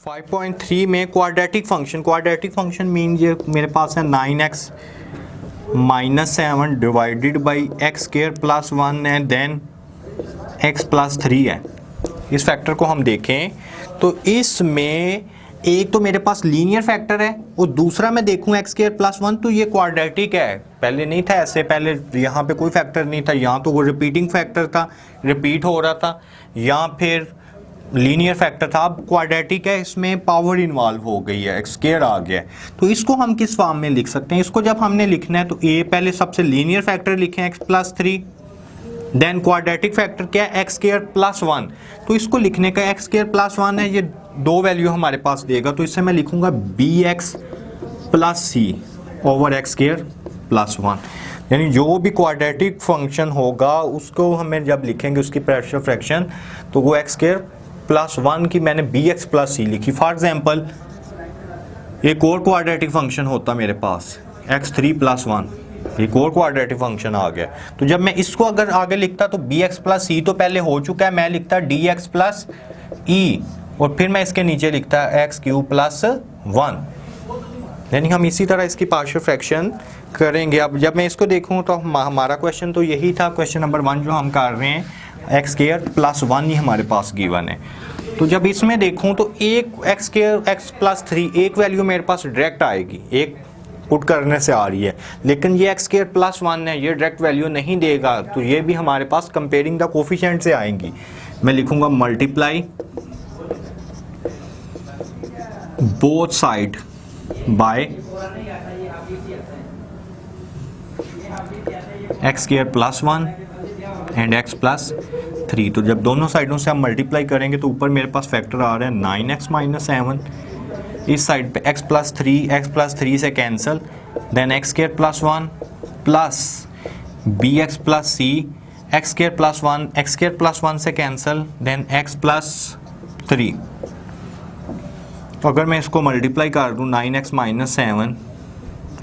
5.3 में quadratic function mean ये मेरे पास है 9x minus 7 divided by x square plus 1 है, देन x प्लस 3 है। इस फैक्टर को हम देखें तो इसमें एक तो मेरे पास लीनियर फैक्टर है और दूसरा मैं देखूं एक्स स्क्वायर प्लस 1 तो ये क्वाड्रेटिक है। पहले नहीं था ऐसे, पहले यहाँ पे कोई फैक्टर नहीं था, यहाँ तो वो रिपीटिंग फैक्टर था, रिपीट हो रहा था, यहाँ फिर लीनियर फैक्टर था। अब क्वाड्रेटिक है, इसमें पावर इन्वॉल्व हो गई है, एक्स स्क्वायर आ गया है। तो इसको हम किस फॉर्म में लिख सकते हैं? इसको जब हमने लिखना है तो ए पहले सबसे लीनियर फैक्टर लिखें x plus 3, then quadratic factor क्या है एक्स स्क्वायर प्लस 1। तो इसको लिखने का एक्स स्क्वायर प्लस 1 है, ये दो वैल्यू हमारे पास देगा, तो इससे मैं लिखूंगा बी एक्स प्लस सी ओवर एक्स स्क्वायर प्लस 1। यानी जो भी क्वाड्रेटिक फंक्शन होगा उसको हमें जब लिखेंगे उसकी पार्शियल फ्रैक्शन तो वो एक्स स्क्वायर प्लस 1 की मैंने बी एक्स प्लस सी लिखी। फॉर एग्जाम्पल एक और क्वाड्रेटिक फंक्शन होता मेरे पास x3 प्लस 1, एक और क्वाड्रेटिक फंक्शन आ गया। तो जब मैं इसको अगर आगे लिखता तो बी एक्स प्लस सी तो पहले हो चुका है, मैं लिखता डी एक्स प्लस ई और फिर मैं इसके नीचे लिखता एक्स क्यू प्लस 1। यानी हम इसी तरह इसकी पार्शियल फ्रैक्शन करेंगे। अब जब मैं इसको देखूं तो हमारा क्वेश्चन तो यही था, क्वेश्चन नंबर 1 जो हम कर रहे हैं, एक्स स्क्वायर प्लस 1 ही हमारे पास गिवन है। तो जब इसमें देखूं तो एक एक्स स्क्वायर एक्स प्लस 3 एक वैल्यू मेरे पास डायरेक्ट आएगी, एक पुट करने से आ रही है, लेकिन ये एक्स स्क्वायर प्लस 1 है, ये डायरेक्ट वैल्यू नहीं देगा, तो ये भी हमारे पास कंपेयरिंग द कोफिशिएंट से आएंगी। मैं लिखूंगा multiply both side by x square plus 1 and x plus 3। तो जब दोनों साइडों से हम मल्टीप्लाई करेंगे तो ऊपर मेरे पास फैक्टर आ रहा है 9x माइनस 7, इस साइड पे x प्लस 3 से cancel, then x square plus 1 plus b x plus c, x square plus 1 से कैंसिल, देन x प्लस 3। तो अगर मैं इसको मल्टीप्लाई कर दूँ 9x minus 7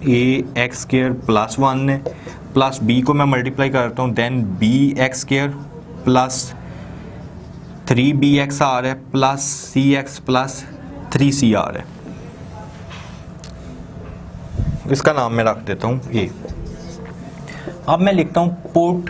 a x square plus 1 है, प्लस बी को मैं मल्टीप्लाई करता हूँ, then b x square plus 3 b x आ रहा है plus c x plus 3 c आ रहा है। इसका नाम मैं रख देता हूँ ए। अब मैं लिखता हूँ put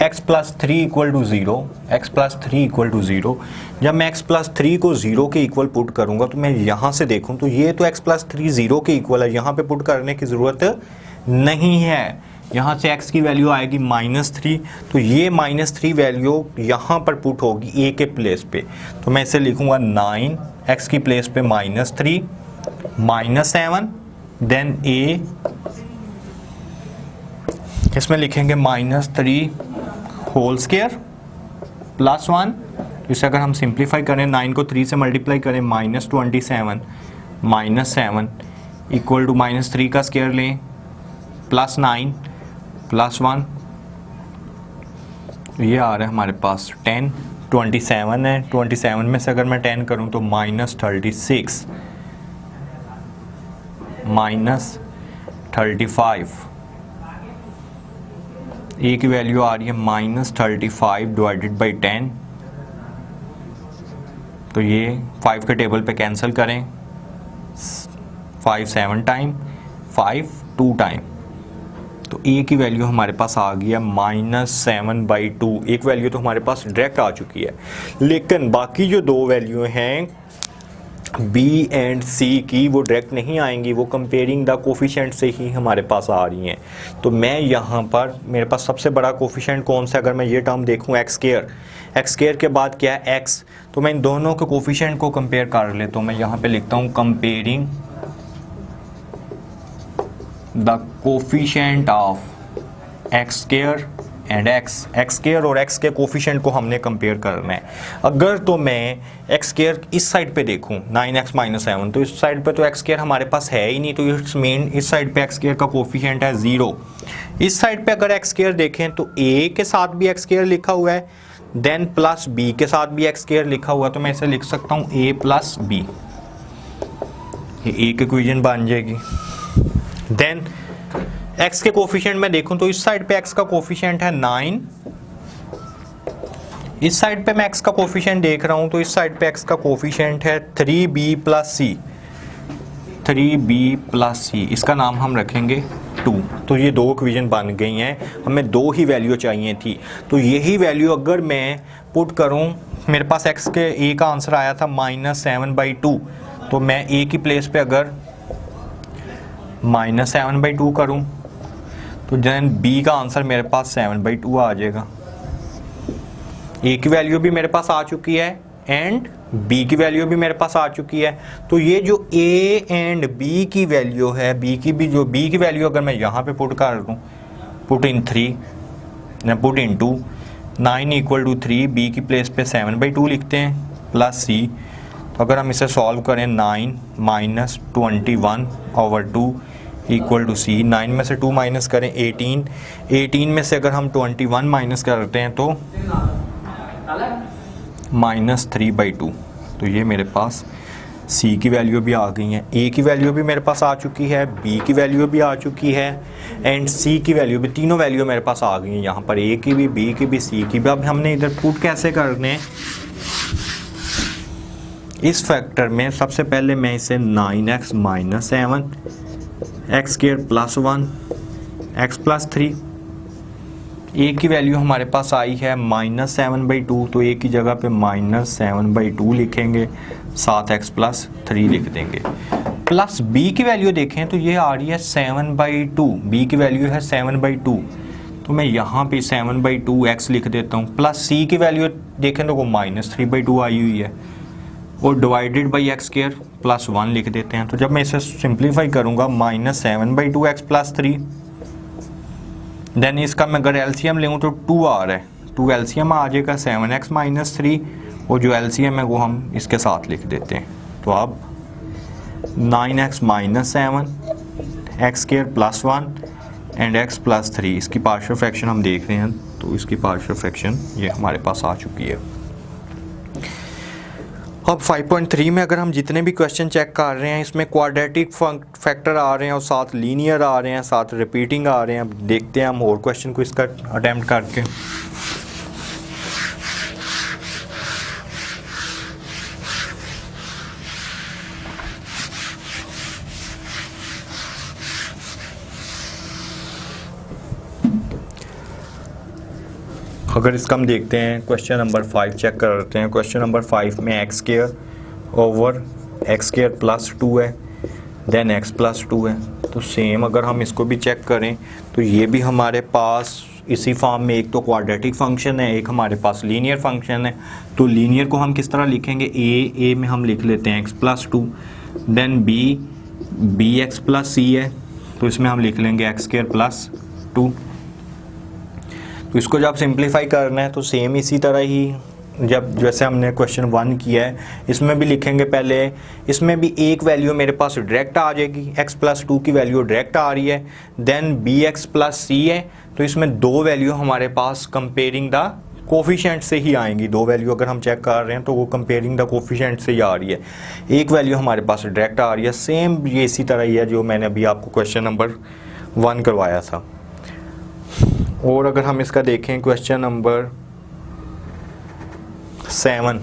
x plus 3 equal to 0, x plus 3 equal to 0। जब मैं x प्लस 3 को 0 के इक्वल पुट करूँगा तो मैं यहाँ से देखूँ तो ये तो x प्लस 3 0 के इक्वल है, यहाँ पे पुट करने की ज़रूरत नहीं है। यहाँ से x की वैल्यू आएगी -3, तो ये -3 वैल्यू यहाँ पर पुट होगी a के प्लेस पे, तो मैं इसे लिखूँगा 9 x की प्लेस पे -3 -7, देन a इसमें लिखेंगे -3 होल स्क्वायर प्लस 1। इसे अगर हम सिंप्लीफाई करें 9 को 3 से मल्टीप्लाई करें -27 -7 इक्वल टू -3 का स्क्वायर लें प्लस 9 प्लस 1, तो ये आ रहा है हमारे पास 10। 27 है, 27 में से अगर मैं 10 करूं तो -36 -35, ए की वैल्यू आ रही है -35 डिवाइडेड बाई 10। तो ये 5 के टेबल पे कैंसिल करें, 5 7 टाइम, 5 2 टाइम, तो ए की वैल्यू हमारे पास आ गया -7/2। एक वैल्यू तो हमारे पास डायरेक्ट आ चुकी है, लेकिन बाकी जो दो वैल्यू हैं बी एंड सी की वो डायरेक्ट नहीं आएंगी, वो कंपेयरिंग द कोफिशिएंट से ही हमारे पास आ रही हैं। तो मैं यहाँ पर मेरे पास सबसे बड़ा कोफिशिएंट कौन सा, अगर मैं ये टर्म देखूँ एक्स स्क्वायर के बाद क्या है एक्स, तो मैं इन दोनों के कोफिशिएंट को कंपेयर कर लेता हूँ। मैं यहाँ पे लिखता हूँ comparing the coefficient of x square and x square और एक्स के कोफिशिएंट को हमने कंपेयर करना है। अगर तो मैं एक्स स्क्वायर इस साइड पे देखूं 9x माइनस 7, तो इस साइड पे तो एक्स स्क्वायर हमारे पास है ही नहीं, तो इट्स मीन इस साइड पे एक्स स्क्वायर का कोफिशिएंट है 0। इस साइड पे अगर एक्स स्क्वायर देखें तो a के साथ भी एक्स स्क्वायर लिखा हुआ है, देन प्लस b के साथ भी एक्स स्क्वायर लिखा हुआ है, तो मैं इसे लिख सकता हूँ a प्लस b, ये एक इक्वेशन बन जाएगी। देन x के कोफिशिएंट में देखूं तो इस साइड पे x का कोफिशिएंट है 9, इस साइड पे मैं x का कोफिशिएंट देख रहा हूँ, तो इस साइड पे x का कोफिशिएंट है 3b plus c, 3b plus c, इसका नाम हम रखेंगे 2। तो ये दो इक्वेशन बन गई हैं, हमें दो ही वैल्यू चाहिए थी। तो यही वैल्यू अगर मैं पुट करूं, मेरे पास x के a का आंसर आया था -7/2, तो मैं a की प्लेस पे अगर -7/2 करूं तो देन b का आंसर मेरे पास 7/2 आ जाएगा। a की वैल्यू भी मेरे पास आ चुकी है एंड b की वैल्यू भी मेरे पास आ चुकी है। तो ये जो a एंड b की वैल्यू है, b की वैल्यू अगर मैं यहाँ पे पुट कर दूँ, पुट इन 2 9 = 3, b की प्लेस पे 7/2 लिखते हैं प्लस c। तो अगर हम इसे सॉल्व करें 9 - 21/2 = c, 9 में से 2 माइनस करें 18 में से अगर हम 21 माइनस करते हैं तो -3/2। तो ये मेरे पास c की वैल्यू भी आ गई है, a की वैल्यू भी मेरे पास आ चुकी है, b की वैल्यू भी आ चुकी है एंड c की वैल्यू भी, तीनों वैल्यू मेरे पास आ गई हैं यहाँ पर, a की भी, b की भी, c की भी। अब हमने इधर पुट कैसे करने हैं इस फैक्टर में? सबसे पहले मैं इसे 9x - 7 x² + 1 x + 3, a की वैल्यू हमारे पास आई है -7/2, तो a की जगह पे -7/2 लिखेंगे, 7x + 3 लिख देंगे। प्लस b की वैल्यू देखें तो ये आ रही है 7/2, b की वैल्यू है 7/2, तो मैं यहाँ पे 7/2 x लिख देता हूँ। प्लस c की वैल्यू देखें तो वो -3/2 आई हुई है, और डिवाइडेड बाई x² + 1 लिख देते हैं। तो जब मैं इसे सिंप्लीफाई करूँगा -7/2 x + 3, देन इसका मैं अगर एलसीएम लूँ तो 2 आ रहा है, 2 एलसीएम आ जाएगा 7x - 3, और जो एलसीएम है वो हम इसके साथ लिख देते हैं। तो अब 9x - 7 x² + 1 एंड x + 3, इसकी पार्शियल फ्रैक्शन हम देख रहे हैं, तो इसकी पार्शियल फ्रैक्शन ये हमारे पास आ चुकी है। अब 5.3 में अगर हम जितने भी क्वेश्चन चेक कर रहे हैं, इसमें क्वाड्रेटिक फैक्टर आ रहे हैं और साथ लीनियर आ रहे हैं, साथ रिपीटिंग आ रहे हैं। अब देखते हैं हम और क्वेश्चन को इसका अटेम्प्ट करके। अगर इसका हम देखते हैं, क्वेश्चन नंबर 5 चेक करते हैं। क्वेश्चन नंबर 5 में x² ओवर x² + 2 है, देन x + 2 है। तो सेम अगर हम इसको भी चेक करें तो ये भी हमारे पास इसी फॉर्म में, एक तो क्वाड्रेटिक फंक्शन है, एक हमारे पास लीनियर फंक्शन है। तो लीनियर को हम किस तरह लिखेंगे? a में हम लिख लेते हैं x + 2, then b x + c है, तो इसमें हम लिख लेंगे x² + 2। तो इसको जब सिंप्लीफाई करना है तो सेम इसी तरह ही जैसे हमने क्वेश्चन 1 किया है, इसमें भी लिखेंगे। पहले इसमें भी एक वैल्यू मेरे पास डायरेक्ट आ जाएगी, x + 2 की वैल्यू डायरेक्ट आ रही है, देन bx + c है, तो इसमें दो वैल्यू हमारे पास कंपेयरिंग द कोफिशिएंट से ही आएंगी। दो वैल्यू अगर हम चेक कर रहे हैं तो वो कंपेयरिंग द कोफिशिएंट से ही आ रही है, एक वैल्यू हमारे पास डायरेक्ट आ रही है। सेम ये इसी तरह ही है जो मैंने अभी आपको क्वेश्चन नंबर 1 करवाया था। और अगर हम इसका देखें क्वेश्चन नंबर 7,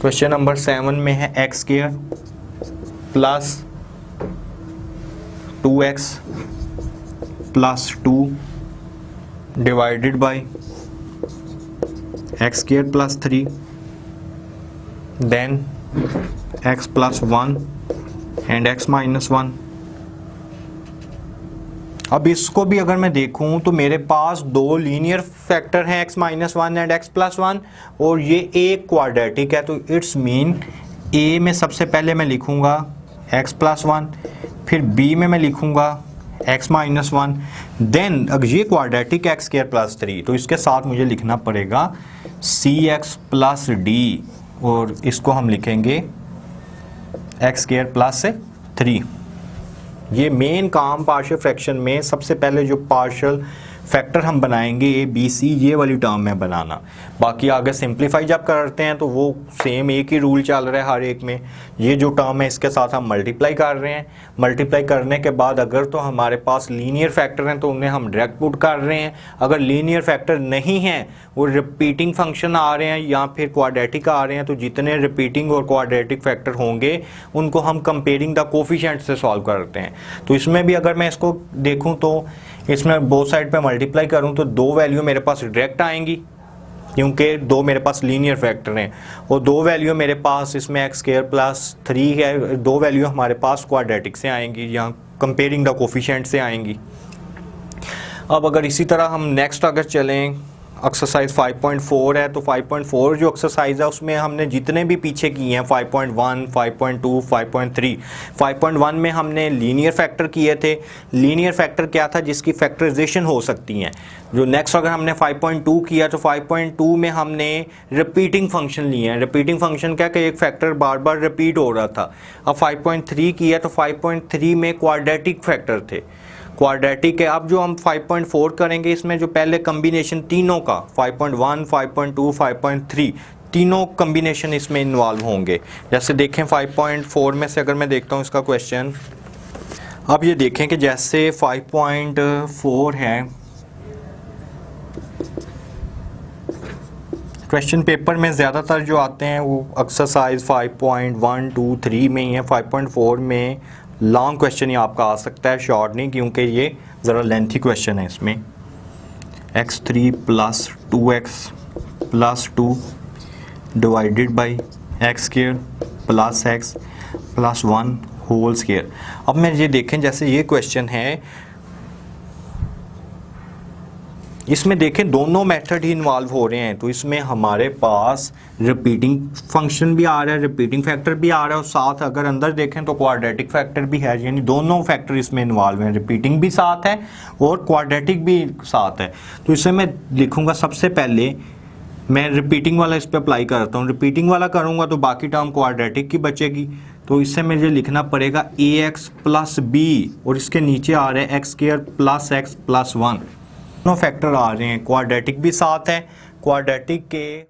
क्वेश्चन नंबर 7 में है x² + 2x + 2 divided by x² + 3, then x + 1 and x - 1। अब इसको भी अगर मैं देखूं तो मेरे पास दो लीनियर फैक्टर हैं, x - 1 एंड x + 1, और ये एक क्वाड्रेटिक है। तो इट्स मीन a में सबसे पहले मैं लिखूंगा x + 1, फिर b में मैं लिखूंगा x - 1, देन अगर ये क्वाड्रेटिक x² + 3, तो इसके साथ मुझे लिखना पड़ेगा cx + d, और इसको हम लिखेंगे x² + 3। ये मेन काम पार्शियल फ्रैक्शन में, सबसे पहले जो पार्शियल फैक्टर हम बनाएंगे ए बी सी, ये वाली टर्म में बनाना। बाकी आगे सिंप्लीफाई जब करते हैं तो वो सेम एक ही रूल चल रहा है हर एक में। ये जो टर्म है इसके साथ हम मल्टीप्लाई कर रहे हैं, मल्टीप्लाई करने के बाद अगर तो हमारे पास लीनियर फैक्टर हैं तो उन्हें हम डायरेक्ट पुट कर रहे हैं, अगर लीनियर फैक्टर नहीं हैं, वो रिपीटिंग फंक्शन आ रहे हैं या फिर क्वाड्रेटिक आ रहे हैं, तो जितने रिपीटिंग और क्वाड्रेटिक फैक्टर होंगे उनको हम कंपेयरिंग द कोफिशिएंट से सॉल्व करते हैं। तो इसमें भी अगर मैं इसको देखूं तो इसमें बोथ साइड पे मल्टीप्लाई करूं तो 2 वैल्यू मेरे पास डायरेक्ट आएंगी क्योंकि 2 मेरे पास लीनियर फैक्टर हैं, और 2 वैल्यू मेरे पास इसमें एक्स स्क्वायर प्लस 3 है, 2 वैल्यू हमारे पास क्वाड्रेटिक से आएंगी या कंपेयरिंग द कोफिशिएंट से आएंगी। अब अगर इसी तरह हम नेक्स्ट अगर चलें, एक्सरसाइज 5.4 है, तो 5.4 जो एक्सरसाइज है उसमें हमने जितने भी पीछे किए हैं 5.1, 5.2, 5.3, 5.1 में हमने लीनियर फैक्टर किए थे। लीनियर फैक्टर क्या था? जिसकी फैक्टराइजेशन हो सकती हैं। जो नेक्स्ट अगर हमने 5.2 किया तो 5.2 में हमने रिपीटिंग फंक्शन लिए हैं। रिपीटिंग फंक्शन क्या कि एक फैक्टर बार बार रिपीट हो रहा था। अब 5.3 किया तो 5.3 में क्वाड्रेटिक फैक्टर थे, क्वाड्रेटिक है। अब जो हम 5.4 करेंगे इसमें जो पहले कम्बिनेशन तीनों का 5.1, 5.2, 5.3 तीनों कम्बिनेशन इसमें इन्वॉल्व होंगे। जैसे देखें 5.4 में से अगर मैं देखता हूँ इसका क्वेश्चन, अब ये देखें कि जैसे 5.4 है, क्वेश्चन पेपर में ज़्यादातर जो आते हैं वो एक्सरसाइज 5.1, 2, 3 में ही है। 5.4 में लॉन्ग क्वेश्चन ही आपका आ सकता है, शॉर्ट नहीं, क्योंकि ये ज़रा लेंथी क्वेश्चन है। इसमें x3 plus 2x plus 2 divided by x square plus x plus 1 whole square. अब मैं ये देखें, जैसे ये क्वेश्चन है, इसमें देखें दोनों मेथड ही इन्वॉल्व हो रहे हैं। तो इसमें हमारे पास रिपीटिंग फंक्शन भी आ रहा है, रिपीटिंग फैक्टर भी आ रहा है, और साथ अगर अंदर देखें तो क्वाड्रेटिक फैक्टर भी है, यानी दोनों फैक्टर इसमें इन्वॉल्व हैं। रिपीटिंग भी साथ है और क्वाड्रेटिक भी साथ है। तो इसे मैं लिखूंगा, सबसे पहले मैं रिपीटिंग वाला इस पर अप्लाई करता हूँ। रिपीटिंग वाला करूँगा तो बाकी टर्म क्वाड्रेटिक की बचेगी। तो इससे मुझे लिखना पड़ेगा ax प्लस बी, और इसके नीचे आ रहा है x square plus x plus 1। दोनों फैक्टर आ रहे हैं, क्वाड्रेटिक भी साथ है, क्वाड्रेटिक के